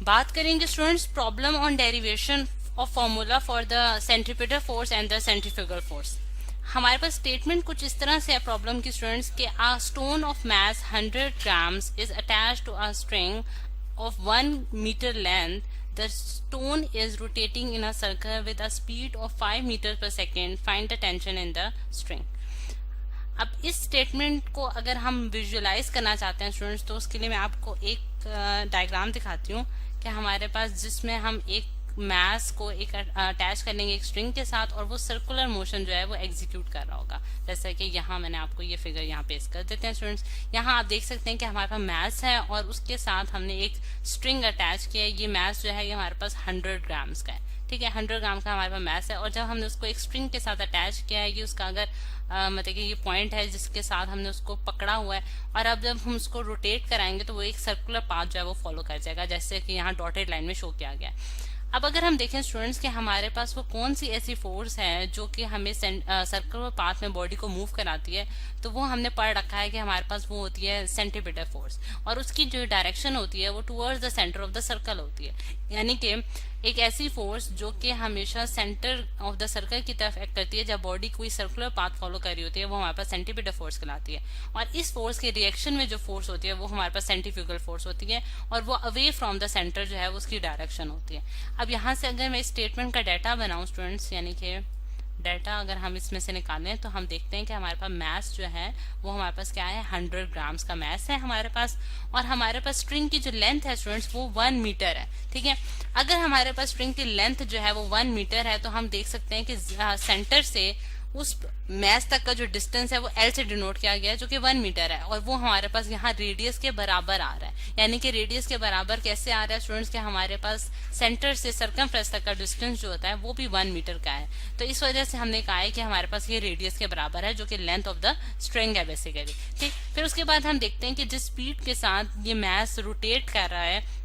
बात करेंगे students problem on derivation of formula for the centripetal force and the centrifugal force. हमारे पास statement कुछ इस तरह से है प्रॉब्लम की स्टूडेंट्स के a stone of mass 100 grams is attached to a string of 1 meter length. The stone is rotating in a circle with a speed of 5 meters per second. Find the tension in the string. अब इस statement को अगर हम visualise करना चाहते हैं students, तो उसके लिए मैं आपको एक डायग्राम दिखाती हूँ कि हमारे पास जिसमें हम एक मैस को एक अटैच कर लेंगे एक स्ट्रिंग के साथ और वो सर्कुलर मोशन जो है वो एग्जीक्यूट कर रहा होगा। जैसा कि यहाँ मैंने आपको ये फिगर यहाँ पेश कर देते हैं स्टूडेंट्स। यहाँ आप देख सकते हैं कि हमारे पास मैस है और उसके साथ हमने एक स्ट्रिंग अटैच किया है। ये मैस जो है ये हमारे पास 100 grams का है, ठीक है। 100 ग्राम का हमारे पास मैस है और जब हमने उसको एक स्ट्रिंग के साथ अटैच किया है, ये उसका अगर मतलब कि ये पॉइंट है जिसके साथ हमने उसको पकड़ा हुआ है और अब जब हम उसको रोटेट कराएंगे तो वो एक सर्कुलर पाथ जो है वो फॉलो कर जाएगा, जैसे कि यहाँ डॉटेड लाइन में शो किया गया है। अब अगर हम देखें स्टूडेंट्स कि हमारे पास वो कौन सी ऐसी फोर्स है जो कि हमें सर्कुलर पाथ में बॉडी को मूव कराती है, तो वो हमने पढ़ रखा है कि हमारे पास वो होती है सेंट्रीपिटल फोर्स और उसकी जो डायरेक्शन होती है वो towards the centre of the circle होती है। यानी कि एक ऐसी फोर्स जो कि हमेशा सेंटर ऑफ द सर्कल की तरफ एक्ट करती है। जब बॉडी कोई सर्कुलर पाथ फॉलो कर रही होती है वो हमारे पास सेंट्रीपिटल फोर्स कहलाती है और इस फोर्स के रिएक्शन में जो फोर्स होती है वो हमारे पास सेंट्रीफ्यूगल फोर्स होती है और वो अवे फ्रॉम द सेंटर जो है वो उसकी डायरेक्शन होती है। अब यहाँ से अगर मैं स्टेटमेंट का डाटा बनाऊं स्टूडेंट्स, यानी कि डाटा अगर हम इसमें से निकालें तो हम देखते हैं कि हमारे पास मैस जो है वो हमारे पास क्या है 100 grams का मैस है हमारे पास और हमारे पास स्ट्रिंग की जो लेंथ है स्टूडेंट्स वो 1 मीटर है, ठीक है। अगर हमारे पास स्ट्रिंग की लेंथ जो है वो 1 मीटर है तो हम देख सकते हैं कि सेंटर से उस मैस तक का जो डिस्टेंस है वो एल से डिनोट किया गया है जो कि 1 मीटर है और वो हमारे पास यहाँ रेडियस के बराबर आ रहा है। यानी कि रेडियस के बराबर कैसे आ रहा है स्टूडेंट्स के हमारे पास सेंटर से सर्कमफ्रेंस तक का डिस्टेंस जो होता है वो भी 1 मीटर का है। तो इस वजह से हमने कहा है कि हमारे पास ये रेडियस के बराबर है जो कि लेंथ ऑफ द स्ट्रिंग है बेसिकली, ठीक। फिर उसके बाद हम देखते हैं कि जिस स्पीड के साथ ये मैस रोटेट कर रहा है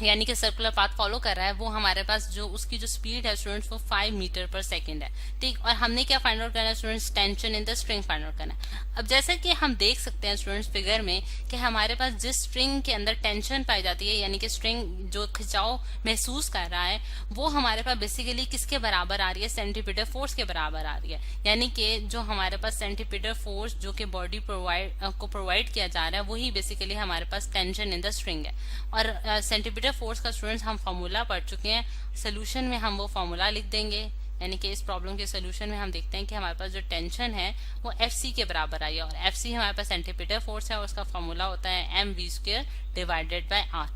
यानी कि सर्कुलर पाथ फॉलो कर रहा है वो हमारे पास जो उसकी जो स्पीड है स्टूडेंट्स वो 5 मीटर पर सेकंड है, ठीक। और हमने क्या फाइंड आउट करना है students, tension in the string find out करना है। अब जैसा कि हम देख सकते हैं स्टूडेंट्स फिगर में कि हमारे पास जिस स्ट्रिंग के अंदर टेंशन पाई जाती है यानी कि स्ट्रिंग जो खिंचाव महसूस कर रहा है वो हमारे पास बेसिकली किसके बराबर आ रही है, सेंट्रीपिटल फोर्स के बराबर आ रही है। यानी कि जो हमारे पास सेंट्रीपिटल फोर्स जो कि बॉडी को प्रोवाइड किया जा रहा है वही बेसिकली हमारे पास टेंशन इन द स्ट्रिंग है। और सेंट्रीपिटल फोर्स का स्टूडेंट्स हम फॉर्मूला पढ़ चुके हैं, सोल्यूशन में हम वो फॉर्मूला लिख देंगे। यानी कि इस प्रॉब्लम के सोल्यूशन में हम देखते हैं कि हमारे पास जो टेंशन है वो एफ के बराबर आई है और एफ हमारे पास सेंट्रीपिटल फोर्स है और उसका फॉर्मूला होता है mv² डिवाइडेड बाय r।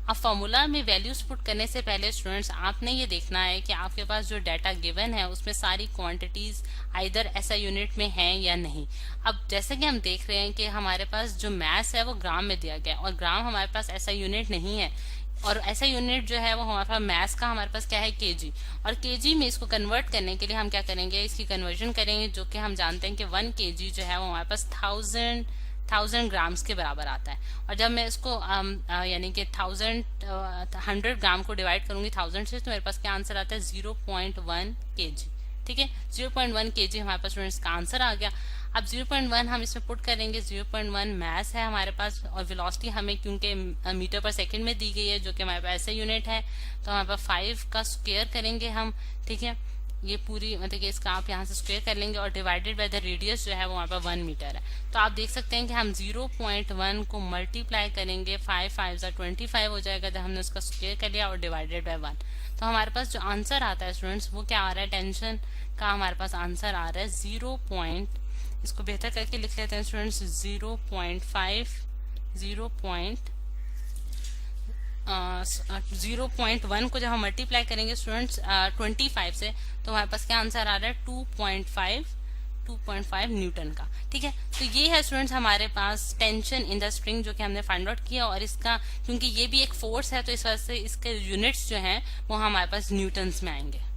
अब फॉर्मूला में वैल्यूज पुट करने से पहले स्टूडेंट्स आपने ये देखना है कि आपके पास जो डाटा गिवन है उसमें सारी क्वांटिटीज आइदर ऐसा यूनिट में है या नहीं। अब जैसे कि हम देख रहे हैं कि हमारे पास जो मैस है वो ग्राम में दिया गया है और ग्राम हमारे पास ऐसा यूनिट नहीं है और ऐसा यूनिट जो है वो हमारे पास मैस का हमारे पास क्या है केजी और केजी में इसको कन्वर्ट करने के लिए हम क्या करेंगे, इसकी कन्वर्जन करेंगे जो कि हम जानते हैं कि 1 kg जो है वो हमारे पास 1000 grams के बराबर आता है। और जब मैं इसको यानी कि 100 ग्राम को डिवाइड करूंगी 1000 से तो मेरे पास क्या आंसर आता है 0.1 kg, ठीक है। 0.1 kg हमारे पास स्टूडेंट्स का आंसर आ गया। अब 0.1 हम इसमें पुट करेंगे, 0.1 मैस है हमारे पास और वेलोसिटी हमें क्योंकि मीटर पर सेकंड में दी गई है जो कि हमारे पास ऐसे यूनिट है तो हमारे पास 5 का स्क्वायर करेंगे हम, ठीक है। ये पूरी मतलब कि इसका आप यहाँ से स्क्वायर कर लेंगे और डिवाइडेड बाय द रेडियस जो है वो हमारे पास 1 मीटर है। तो आप देख सकते हैं कि हम 0.1 को मल्टीप्लाई करेंगे 5 5 25 हो जाएगा जब हमने उसका स्क्वायर कर लिया और डिवाइडेड बाय 1। तो हमारे पास जो आंसर आता है स्टूडेंट्स वो क्या आ रहा है, टेंशन का हमारे पास आंसर आ रहा है इसको बेहतर करके लिख लेते हैं स्टूडेंट्स 0.1 को जब हम मल्टीप्लाई करेंगे स्टूडेंट्स 25 से तो हमारे पास क्या आंसर आ रहा है 2.5 न्यूटन का, ठीक है। तो ये है स्टूडेंट्स हमारे पास टेंशन इन द स्ट्रिंग जो कि हमने फाइंड आउट किया और इसका क्योंकि ये भी एक फोर्स है तो इस वजह से इसके यूनिट्स जो हैं वो हमारे पास न्यूटन्स में आएंगे।